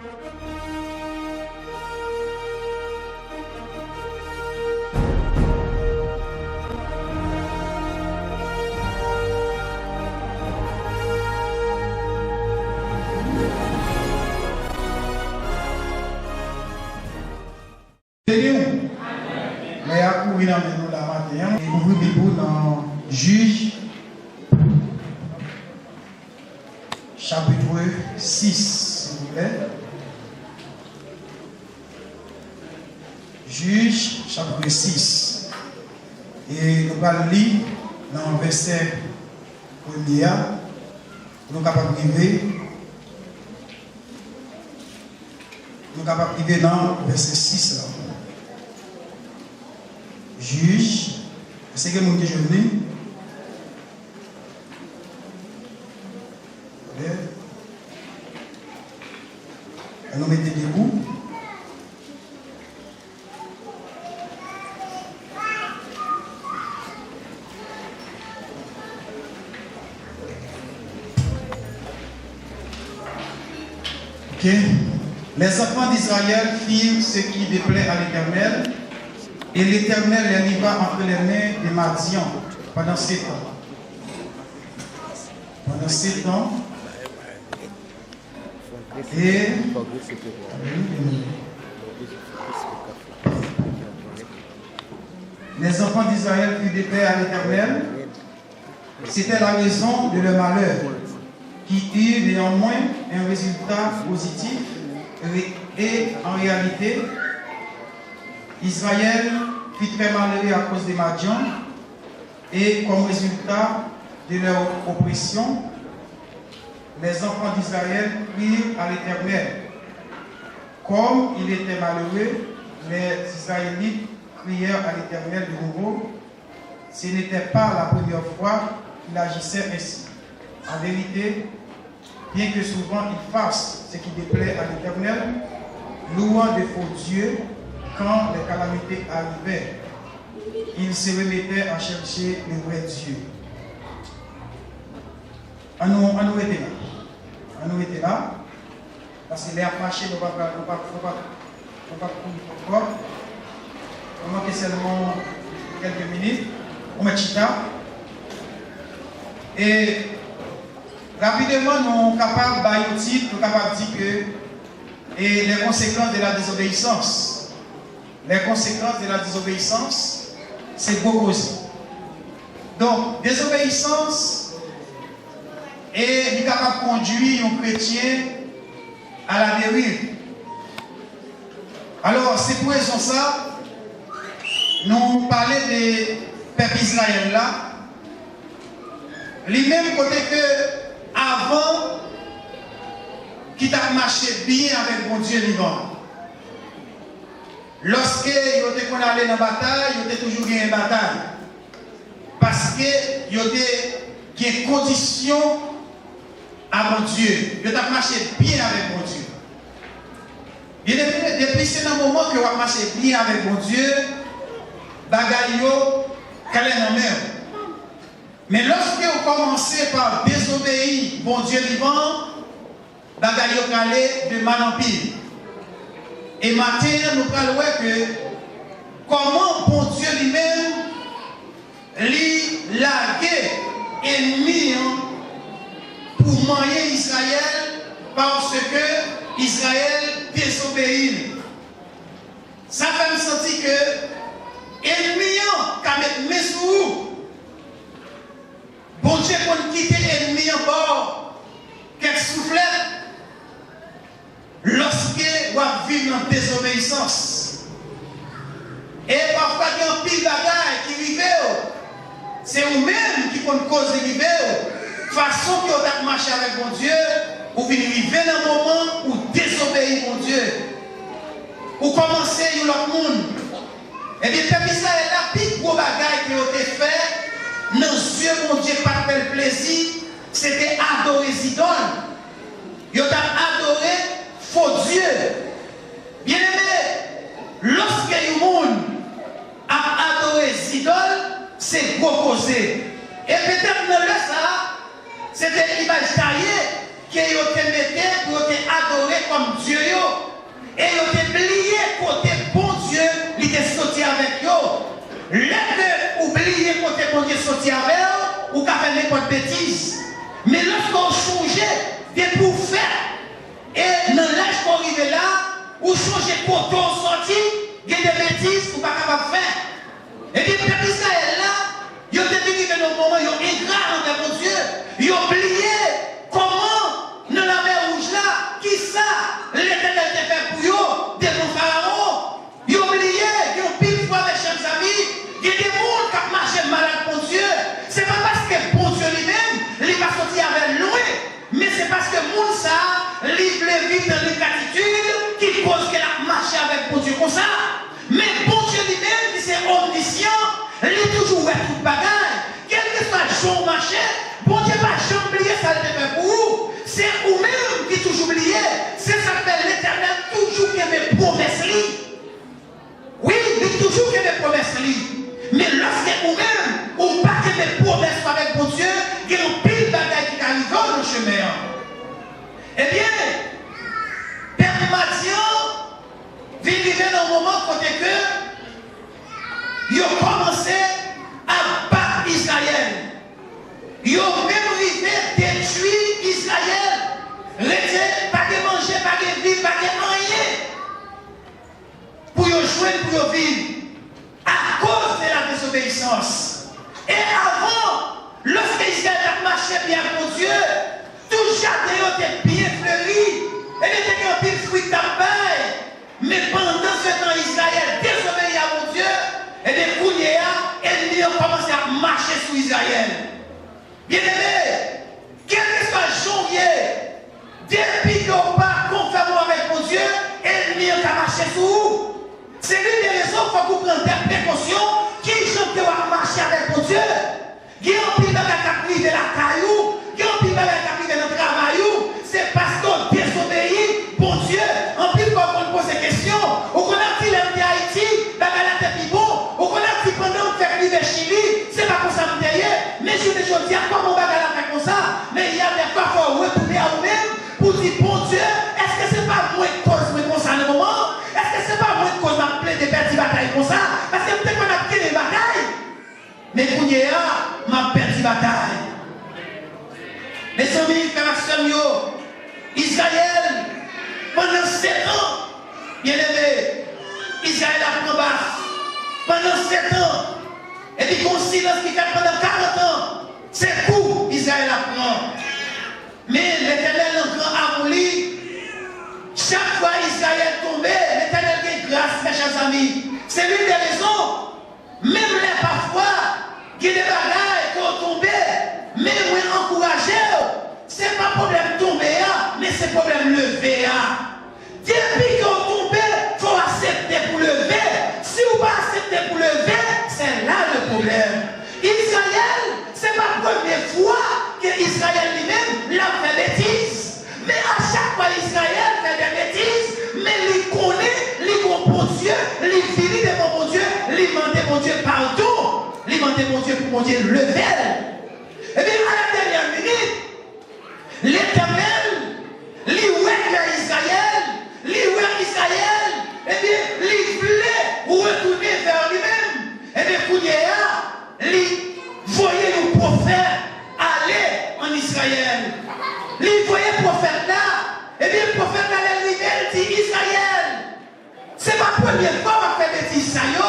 Mais à courir dans la matin, et ouvrir des bouts dans Juge, chapitre 6, s'il vous plaît. Juge, chapitre 6. Et nous allons lire dans le verset 1er, nous sommes capables de vivre dans le verset 6. Là. Juge, c'est que mon déjeuner. Nous mettons debout. Ok. Les enfants d'Israël firent ce qui déplaît à l'Éternel. Et l'Éternel les livra entre les mains des Madian pendant 7 ans. Pendant 7 ans. Et les enfants d'Israël furent déplaît à l'Éternel. C'était la raison de leur malheur, qui eut néanmoins un résultat positif. Et en réalité, Israël fut très malheureux à cause des Madian, et comme résultat de leur oppression, les enfants d'Israël crient à l'Éternel. Comme il était malheureux, les Israélites crièrent à l'Éternel de nouveau. Ce n'était pas la première fois qu'il agissait ainsi. En vérité, bien que souvent il fasse ce qui déplaît à l'Éternel, louant de faux dieux, quand les calamités arrivaient, il se remettait à chercher le vrai Dieu. On nous était là. On nous était là. Parce que les approchés ne vont pas courir. On manque seulement quelques minutes. On met chita. Et rapidement, nous sommes capables de dire que les conséquences de la désobéissance. Les conséquences de la désobéissance, c'est beaucoup aussi. Donc, désobéissance est capable de conduire un chrétien à la dérive. Alors, c'est pour raison ça, nous parlons des peuples Israël là, les mêmes côté que avant, qui t'a marché bien avec mon Dieu vivant. Lorsque ils étaient allés dans la bataille, ils étaient toujours gagné une bataille. Parce qu'ils étaient des conditions à mon Dieu. Ils ont marché bien avec mon Dieu. Et depuis c'est un moment que vous marchez bien avec mon Dieu, bagaille qu'elle est en mer. Mais lorsque vous commencez par désobéir mon Dieu vivant, bagaille qu'elle est de mal en pire. Et maintenant, nous parlons que comment bon Dieu lui-même lui laguer ennemi pour manger Israël parce que Israël désobéit. Ça fait me sentir que ennemi qui met mes sous. Bon Dieu pour quitter l'ennemi en bord, qu'elle soufflette. Lorsque vous vivez en désobéissance, et parfois il y a un pile bagaille qui vivent, c'est vous-même qui font cause de vivre, façon que vous avez marché avec mon Dieu, vous venez vivre dans un moment où désobéir mon Dieu, ou commencer à l'autre monde. Et bien, c'est ça, la plus gros bagaille qui a été fait, dans les yeux mon Dieu, pas de plaisir, c'était adorer les idoles. Ils ont adoré faux Dieu. Bien aimé, lorsque le monde a adoré les idoles, c'est gros causé. Et peut-être dans le ça, c'était l'image taillée qu'ils ont mis pour adorer comme Dieu. changer coton sorti, il y a des bêtises pour pas capable faire. Et puis, le peuple Israël là, ils ont défini que nos moments, ils ont ingrat envers mon Dieu. Ils ont oublié comment, dans la mer rouge là, qui ça, l'Éternel t'a fait pour eux, des bons pharaons. Ils ont oublié qu'ils ont pile fois, mes chers amis, il y a des gens qui ont marché malade pour Dieu. Ce n'est pas parce que pour Dieu lui-même, il va sortir avec loin, mais c'est parce que monde ça, il veut vivre dans l'ingratitude qui cause qu'elle a marché avec pour Dieu comme ça. Mais bon Dieu lui-même, qui c'est omniscient, il est toujours ouvert toute bagaille. Quel que soit le jour marché, bon Dieu va jamais oublier ça le fait pour vous. C'est vous-même qui toujours oublié. C'est ça que l'Éternel toujours qui mes promesses. Oui, il dit toujours qu'il y a des promesses. Mais lorsque vous-même, ou pas que mes promesses avec mon Dieu, il y a un pile de bagaille qui arrive dans le chemin. Eh bien, Père Mathieu, vient dans un moment côté que ils ont commencé à battre Israël. Ils ont même arrivé à détruire Israël. Pas de manger, pas de vivre, pas de rien. Pour y jouer, pour y vivre. À cause de la désobéissance. Et avant, lorsque Israël a marché bien pour Dieu, tout jardin était bien fleuri. Et il était un petit fruit de tabac. Mais pendant ce temps, Israël désobéit à mon Dieu, et des Kounéa, ennemis ont commencé à marcher sur Israël. Bien aimé, quel que soit janvier, depuis qu'on part conformément avec mon Dieu, ennemis ont marché sur vous. C'est l'une des raisons qu'il faut prendre des précautions qui chante à marcher avec mon Dieu. Il y a un pile de la privé de la caillou, il y a un pile de la privé de notre travail, c'est parce qu'on désobéit, bon Dieu. En plus, quand on pose des questions, on connaît qu'il est en Haïti, la galette est bon, on connaît qu'il pendant qu'on fait vivre Chili, c'est pas comme ça me derrière. Mais je veux dire, comment on va faire comme ça? Mais il y a des fois qu'il faut retourner à vous-même pour dire, bon Dieu, est-ce que c'est pas moi qui cause comme ça le moment? Est-ce que c'est pas moi qui cause ma plaie de perdre bataille comme ça? Parce que peut-être qu'on a pris des batailles. Mais pour y m'a perdu bataille. Les amis, frères et sœurs, Israël, pendant 7 ans, bien aimé, Israël a pris bas. Pendant 7 ans, et puis qu'on silence qui fait pendant 40 ans, c'est coup Israël apprend. Mais l'Éternel encore a voulu. Chaque fois Israël tombait, l'Éternel dit grâce, mes chers amis. C'est l'une des raisons. Même là, parfois, il y a des bagailles qui ont tombé, mais on encouragé. Ce n'est pas problème tomber, mais c'est problème lever. Depuis qu'on tombe, il faut accepter pour lever. Si vous ne pas accepter pour lever, c'est là le problème. Israël, ce n'est pas la première fois que Israël lui-même l'a fait bêtise. Mais à chaque fois Israël fait des bêtises, mais il connaît, il comprend Dieu, il finit devant mon Dieu, il demande mon Dieu pardon, il demande mon Dieu pour mon Dieu lever. Et bien à la dernière minute, l'Éternel, lui ouvre vers Israël, et bien il voulait retourner vers lui-même. Et bien il voyait le prophète aller en Israël. Il voyait le prophète là, et bien le prophète là, lui dit Israël, c'est ma première fois qu'on fait des Israël,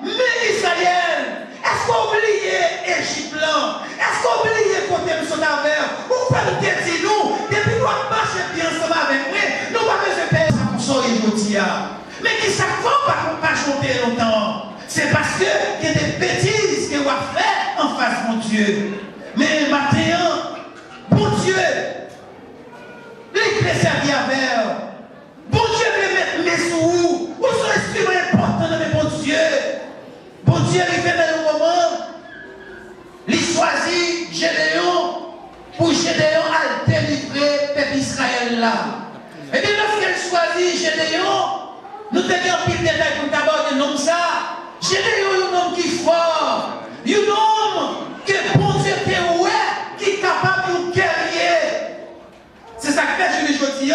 mais Israël, est-ce qu'on oublie Égypte là? Est-ce qu'on oublie côté de son affaire? Pourquoi nous dit nous, depuis nous marcher bien ensemble avec moi, nous pas besoin de payer ça pour ça aujourd'hui. Mais qui ça fait pas chanter longtemps? C'est parce qu'il y a des bêtises qu'on va faire en face de mon Dieu. Mais maintenant, bon Dieu, les servir avec. Bon Dieu veut mettre mes sous. Où sont les instruments importants dans mes bon Dieu? Bon Dieu arrive dans le moment, il choisit Gédéon pour Gédéon à délivrer le peuple Israël là. Et bien lorsqu'il choisit Gédéon, nous tenions un pile détail pour d'abord de nom ça. Gédéon est un homme qui est fort, un homme que bon Dieu est ouais, qui est capable de guerrier. C'est ça que fait je dis.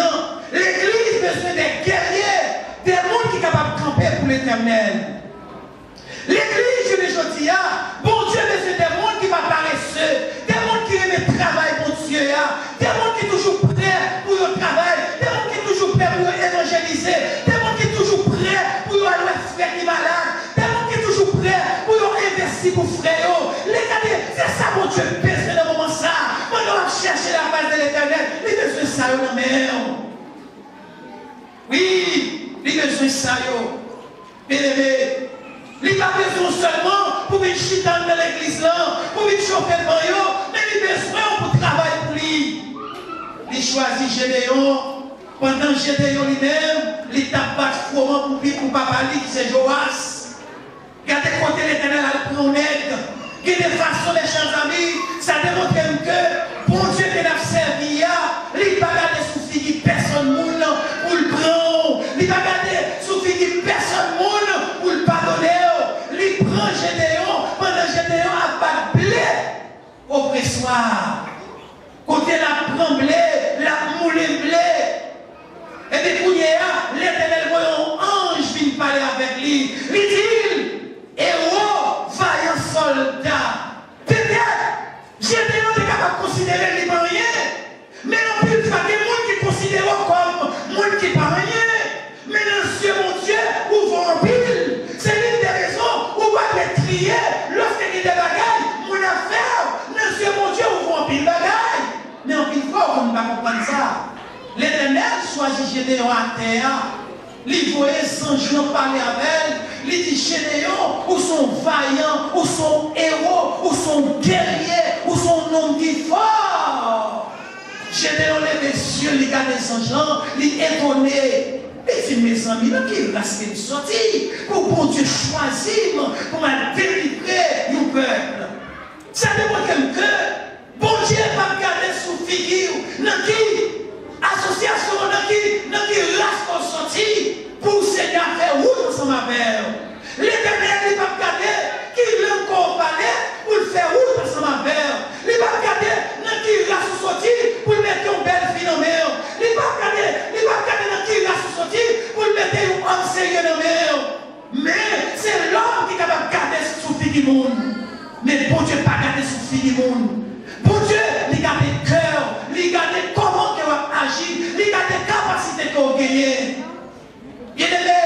L'église besoin des guerriers, des gens qui sont capables de camper pour l'éternel. L'église, je le dis, bon Dieu, c'est des gens qui vont paresseux, des gens qui aiment le travail, bon Dieu, des gens qui sont toujours prêts pour le travail, des gens qui sont toujours prêts pour évangéliser, des gens qui ça dans la mer. Oui, il a besoin de ça. Bien-aimé, il n'a pas besoin seulement pour venir chiter dans l'église là, pour venir chauffer le maillot, mais il a besoin pour travailler pour lui. Il choisit Gédéon. Pendant Gédéon lui-même, il tape pas froment pour lui, pour papa lui, qui c'est Joas. Regardez côté l'Éternel à prendre aide. Il y a des façons, mes chers amis, ça démontre que bon Dieu qui a servi, il n'a pas gardé sous fille personne moun pour le prendre. Il n'a pas gardé sous fille personne moun pour le pardonner. Il prend Gédéon pendant Gédéon a pas de blé au pressoir. Côté la prend blé, la moule blé. Et puis, l'Éternel voit un ange vient parler avec lui. Il dit, héros, vaillant soldat. Peut-être, Gédéon est capable de considérer lui pas rien. Mais non plus, il y a des gens qui considèrent comme monde qui pas rien. Mais dans ce mon Dieu, où vont en pile. C'est l'une des raisons où va être trié lorsqu'il y a des bagailles, mon affaire. Dans ce mon Dieu, où vont en pile bagailles. Mais en pile fois, on ne va pas comprendre ça. L'Éternel choisit Gédéon à terre. Il voyait sans Jean parler avec elle. Il dit Gédéon, ou son vaillant, ou son héros, ou son guerrier, ou son homme qui est fort. Gédéon lève les yeux, il regarde les Jean, il est étonné. Il dit mes amis, qui reste une sortie pour bon Dieu choisir pour me délivrer du peuple. Ça démontre que bon Dieu va regarder sous figure, dans qui association dans qui race qu'on sortit pour Seigneur faire route ensemble avec. L'Éternel, il va regarder qui l'a encore parlé pour le faire route ensemble avec. Il va regarder dans qui race qu'on sortit pour le mettre une belle fille dans la mer. Il va regarder dans qui race qu'on sortit pour le mettre une homme sérieux dans la mer. Mais c'est l'homme qui est capable de garder sous fille du monde. Mais bon Dieu pas garder sous fille du monde. Bon Dieu, il garde le cœur, il garde comment il va agir, il garde les capacités qu'il va gagner. Bien-aimé,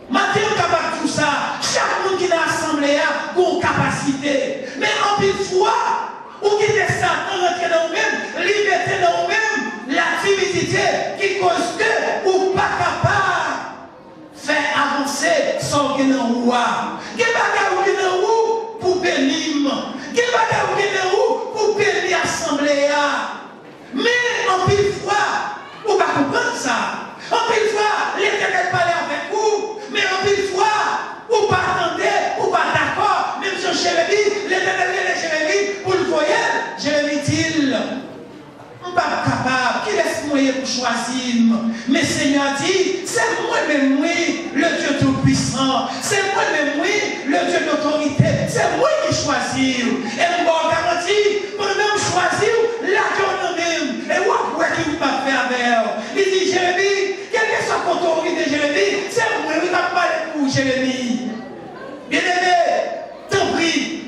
maintenant, on est capable de tout ça. Chaque monde qui est dans l'assemblée a une capacité. Mais en plus fois, ou qui est Satan rentrer dans nous-mêmes, liberté dans nous-mêmes, la timidité qui cause que ou pas capable de faire avancer son qui est dans nous. Qui est dans nous pour bénir. Qui est dans nous pour bénir l'assemblée. Mais en plus fois, on va comprendre ça. En plus fois, l'Éternel parlait avec vous. Mais en plus fois, ou pas attendre, ou pas d'accord. Même sur Jérémie, l'Éternel est Jérémie, pour le voyer, Jérémie dit, on n'est pas capable, qui laisse moyen pour choisir. Mais Seigneur dit, c'est moi-même, oui, le Dieu tout-puissant. C'est moi-même, oui, le Dieu d'autorité. C'est moi qui choisis. Et on va garantir, moi-même choisir, la journée même. Et où est-ce qu'il va faire avec? Il dit, Jérémie, quelle que soit l'autorité de Jérémie, c'est moi qui va parler pour Jérémie. Bien-aimé, t'en prie,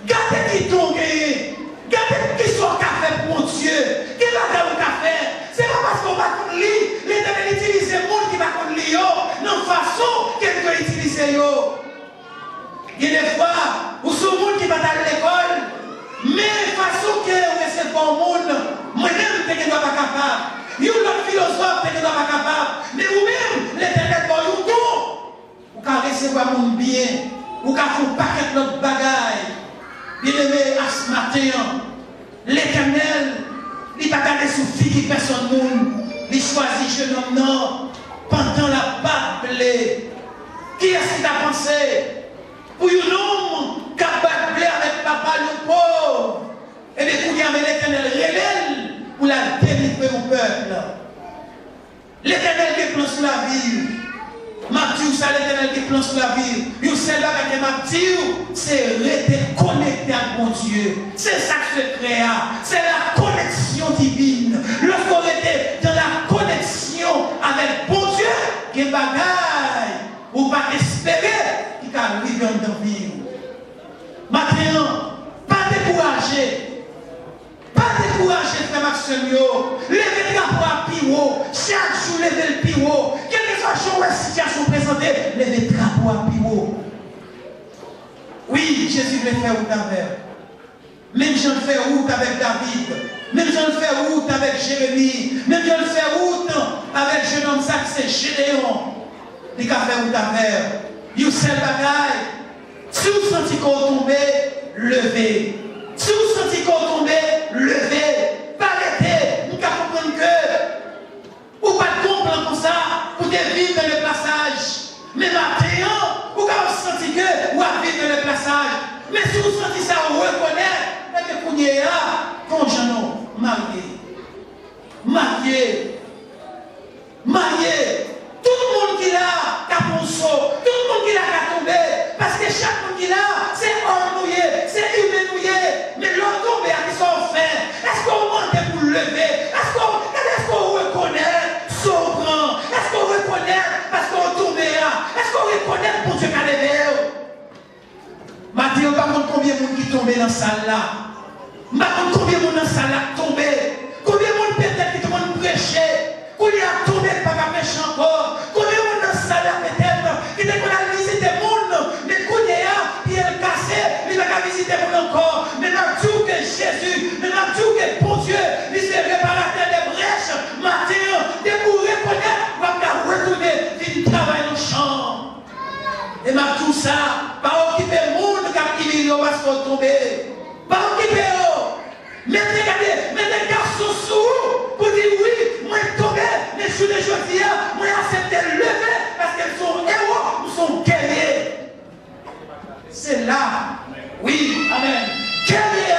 gardez qui t'ont gagné. Gardez qui soit café pour mon Dieu. Qui va faire le café? C'est pas parce qu'on va contre lui, l'Éternel utilise le monde qui va contre lui, non façon qu'il peut utiliser. Il y a des fois où ce monde qui va à l'école, mais façon que c'est pas au monde, moi-même, je ne suis pas capable. Il y a un philosophe qui ne soit pas capable. Mais vous-même, l'Éternel va vous tout. Vous pouvez recevoir mon bien. Vous pouvez faire un paquet de notre bagaille. Bien-aimé, à ce matin, l'Éternel, il va garder sous fille qui personne monde. Il choisit jeune homme non pendant la battle. Qui est-ce qui t'a pensé? Pour un homme qui a battu avec papa le pauvre. Et bien, pour y amener l'Éternel révèle pour la délivrer au peuple. L'Éternel qui plante sur la vie. Mathieu, c'est l'Éternel qui plante sur la vie. Il sait là avec Mathieu, c'est rester connecté à mon Dieu. C'est ça que je crée. C'est la connexion divine. Lorsqu'on était dans la connexion avec mon Dieu, qui est bagaille, ou pas espérer qu'il arrive dans la vie. Maintenant, pas décourager. Pas décourager, frère Maxime. Levez le drapeau à Piro. Chaque jour, levez le Piro. Quelle que soit la situation présentée, levez le drapeau à Piro. Oui, Jésus veut faire route avec. Même Jean fait route avec David. Même si on fait route avec Jérémie, même si on fait route avec jeune homme, ça c'est Gédéon. Il a fait route avec. Il seul bagaille. Si vous sentez qu'on tombe, levez. Si vous sentez qu'on tombe, levez. Pas arrêter. Nous comprenons que ou pas de comprendre comme ça pour vivre dans le passage. Mais maintenant, vous avez senti que vous avez vivre dans le passage. Mais si vous sentez ça, vous reconnaissez. Et que vous êtes là, quand j'en marié. Tout le monde qui est là, qui a bon saut, tout le monde qui est là, qui a tombé. Parce que chaque monde qui est là, c'est homme mouillé, c'est humain mouillé. Mais l'homme tombé à qui sont faits. Est-ce qu'on monte pour le lever? Est-ce qu'on reconnaît son grand? Est-ce qu'on reconnaît parce qu'on tombe là? Est-ce qu'on reconnaît pour Dieu qui a levé? Mathieu, par contre, combien de monde qui tombé dans la salle là? Combien de monde dans la salle là tombé? Combien de monde peut-être qui tombe prêcher? Combien a tombé par la pêche encore? Combien de monde dans la salle là peut-être qui était qu'on a visité le monde? Mais combien qui est cassé, il va pas visiter le monde encore. Mais dans tout que Jésus, mais dans tout que bon Dieu, il se réparateur des brèches, Mathieu, de pour reconnaître, va retourner, il travaille dans le champ. Et ma tout ça, pas occuper le monde qui vit parce qu'on tombe. Pas occuper mais regardez, mais les garçons sous pour dire oui, moi je tombé, mais je suis les jeudi, moi accepté de lever parce qu'elles sont héros, nous sommes guerriers. C'est là, oui, amen. Guerrier,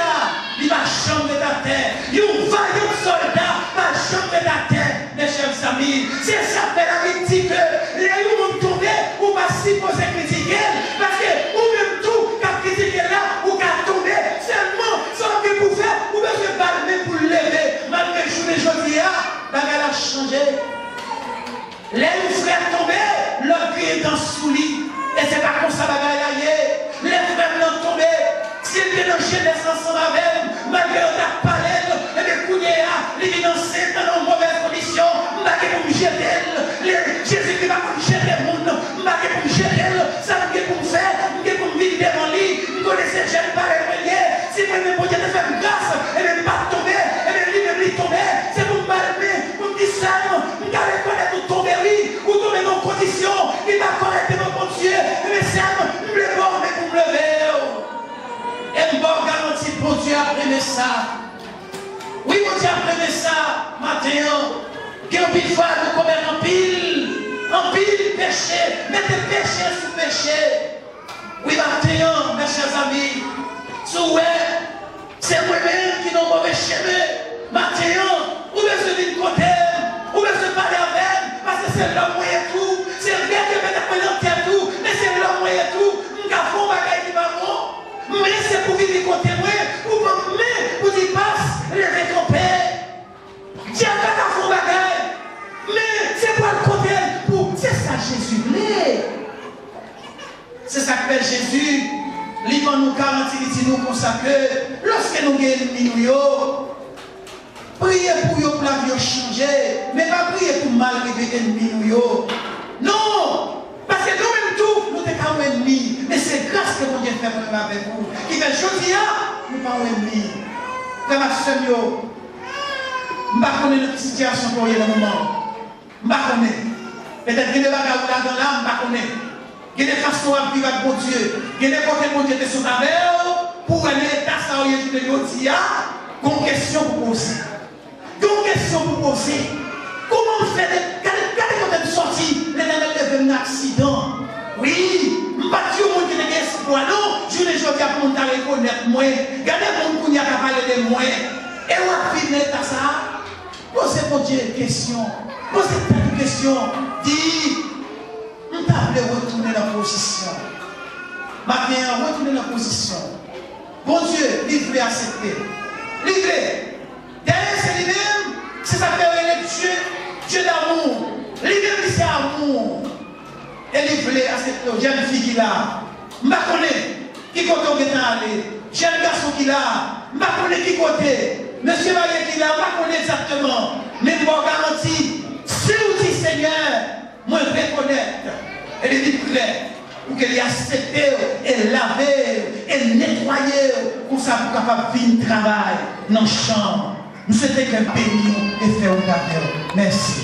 il va changer ta terre. Il va y un soldat, va changer ta terre, mes chers amis. C'est ça fait la vie que les gens vont tomber ou pas si poser critiquer parce que ou même tout qu'a critiqué là ou qu'a tombé seulement sans que vous faire ou bien se balmer pour lever malgré que je aujourd'hui la bagarre a changé. Les frères tombés, leur vie est dans sous lit et c'est pas comme ça bagarre y est. Les frères l'ont tombé. S'il vient dans jeunesse ensemble avec malgré la palette, et bien Kounéa, les financés dans de mauvaises conditions, malgré pour me jeter, Jésus qui va me jeter le monde, malgré pour me jeter, ça me pour me faire, pour me vivre devant lui, je connaissais jeune par les si vous me pouvez faire grâce, et bien pas tomber, et bien lui tomber, c'est pour me balmer, pour me dire ça, je vais reconnaître ou tomber oui, ou tomber dans une condition, qui va connaître mon Dieu, et bien ça, je me lève, mais pour me lever. Et bon garantie pour Dieu après ça. Oui, mon Dieu après ça, matin, qu'il y a une fois de commettre en pile péché, mettez péché sous péché. Oui, matin, mes chers amis, c'est moi-même qui n'ai pas mauvais chemin. Matin, ou bien se dire côté, ou bien se parler avec, parce que c'est l'homme et tout, c'est bien que peut-être tout, mais c'est l'homme et tout, nous avons un bagage qui va bon. Mais c'est pour vivre côté moi, pour dire passe, les récompenses. Dieu n'a pas fait bagaille. Mais c'est pour le côté, c'est ça Jésus voulait. C'est ça que fait Jésus. Il va nous garantir, il dit nous comme ça que lorsque nous gagnons, priez pour que la vie change, mais pas prier pour mal arriver l'ennemi. Non! Parce que nous-mêmes tout, nous sommes pas ennemis. Mais c'est grâce que Dieu fait pour nous avec vous. Qui fait aujourd'hui, nous ne sommes pas ennemis. Frère ma soeur, je ne sais pas notre situation pour y dans le moment. Je ne sais pas. Peut-être qu'il y a des bagages là dans l'âme, je ne sais pas. Il y a des façons à vivre avec mon Dieu. Il y a des côtés que mon Dieu était sur ta mère pour aller à ça où il y a aujourd'hui. Une question pour poser. Une question pour poser. Comment on fait quand on est sorti, l'éternel devait un accident? Oui, je ne sais pas si on qui est espoir. Non, je ne sais pas pour nous reconnaître moi. Regardez mon qui a parlé de moi. Et on a fini à ça. Posez pour Dieu une question. Posez une question. Dis, on t'a voulu retourner dans la position. Maintenant, retourner dans la position. Bon Dieu, livré accepter. Livré. Derrière, c'est lui-même. C'est ça que Dieu. Dieu d'amour, lui-même c'est amour. Et il voulait accepter une jeune fille qui l'a. Je ne connais pas qui côté on est allé. Jeune garçon qui l'a. Je ne connais pas qui côté. Monsieur Marie qui l'a, je ne connais exactement. Mais je vous garantis, si vous dites Seigneur, moi je vais connaître. Elle est prêt pour qu'elle ait accepté et laver et nettoyer pour ça pour capable de faire un travail dans le champ. Nous souhaitons qu'un pays et faire au travers. Merci.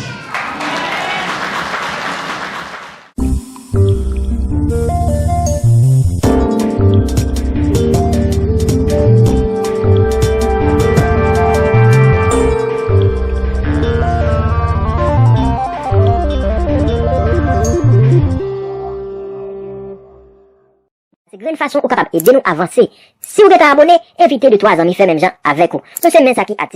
C'est une façon ou capable et de nous avancer. Si vous êtes abonné, invitez de 3 amis, fait même gens avec vous. Nous sommes ça qui artiste.